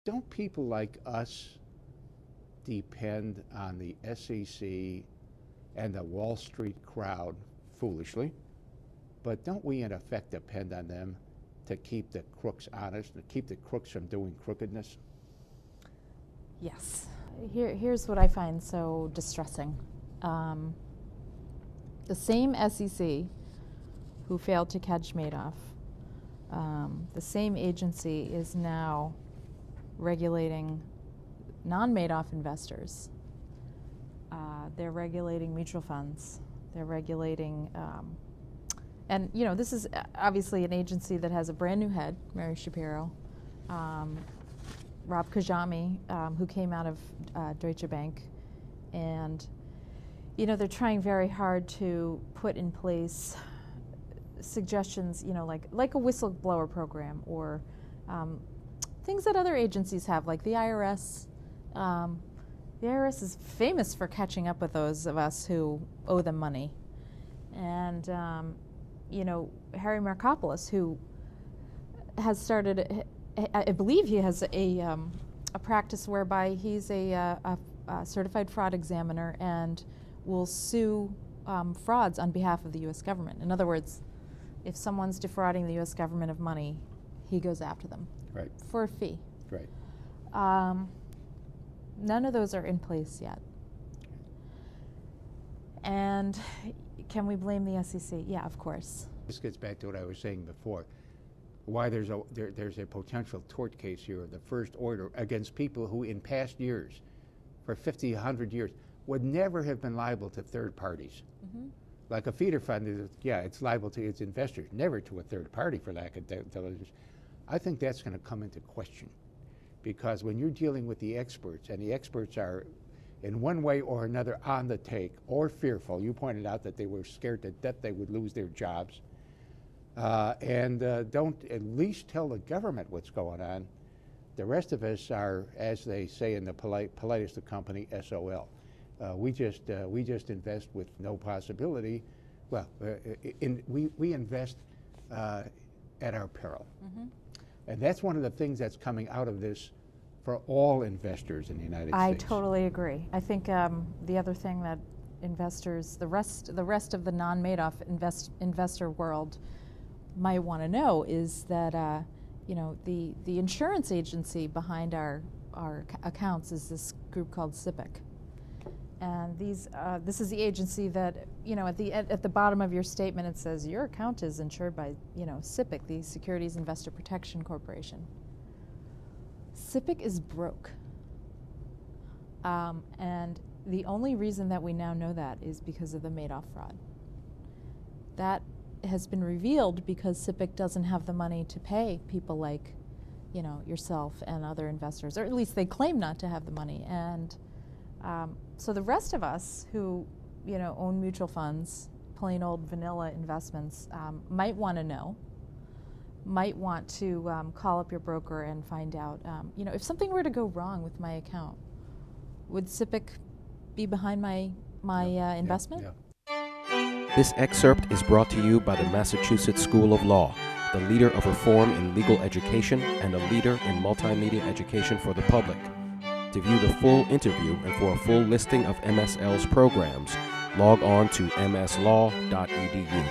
Don't people like us depend on the SEC and the Wall Street crowd foolishly? But don't we in effect depend on them to keep the crooks honest, to keep the crooks from doing crookedness? Yes. Here's what I find so distressing. The same SEC who failed to catch Madoff, the same agency is now regulating non-Madoff investors. They're regulating mutual funds. They're regulating, and you know, this is obviously an agency that has a brand new head, Mary Shapiro, Rob Kajami, who came out of Deutsche Bank, and you know, they're trying very hard to put in place suggestions, you know, like a whistleblower program or things that other agencies have, like the IRS. The IRS is famous for catching up with those of us who owe them money. And, you know, Harry Markopoulos, who has started, I believe he has a practice whereby he's a certified fraud examiner and will sue frauds on behalf of the U.S. government. In other words, if someone's defrauding the U.S. government of money, he goes after them. Right. For a fee. Right. None of those are in place yet. And can we blame the SEC? Yeah, of course. This gets back to what I was saying before. Why there's a potential tort case here of the first order against people who in past years, for 50, 100 years, would never have been liable to third parties. Mm-hmm. Like a feeder fund, yeah, it's liable to its investors, never to a third party for lack of diligence. I think that's going to come into question, because when you're dealing with the experts, and the experts are in one way or another on the take or fearful. You pointed out that they were scared to death they would lose their jobs, and don't at least tell the government what's going on. The rest of us are, as they say in the politest of company, SOL. We just invest with no possibility. Well, we invest at our peril. Mm-hmm. And that's one of the things that's coming out of this for all investors in the United States. I totally agree. I think the other thing that investors, the rest of the non-Madoff investor world might want to know is that you know, the insurance agency behind our accounts is this group called SIPC. And this is the agency that, you know, at the bottom of your statement it says your account is insured by, you know, SIPC, the Securities Investor Protection Corporation. SIPC is broke. And the only reason that we now know that is because of the Madoff fraud. That has been revealed because SIPC doesn't have the money to pay people like, you know, yourself and other investors, or at least they claim not to have the money. And so the rest of us who, you know, own mutual funds, plain old vanilla investments, might want to know, might want to call up your broker and find out, you know, if something were to go wrong with my account, would SIPC be behind my investment? Yeah. This excerpt is brought to you by the Massachusetts School of Law, the leader of reform in legal education and a leader in multimedia education for the public. To view the full interview and for a full listing of MSL's programs, log on to mslaw.edu.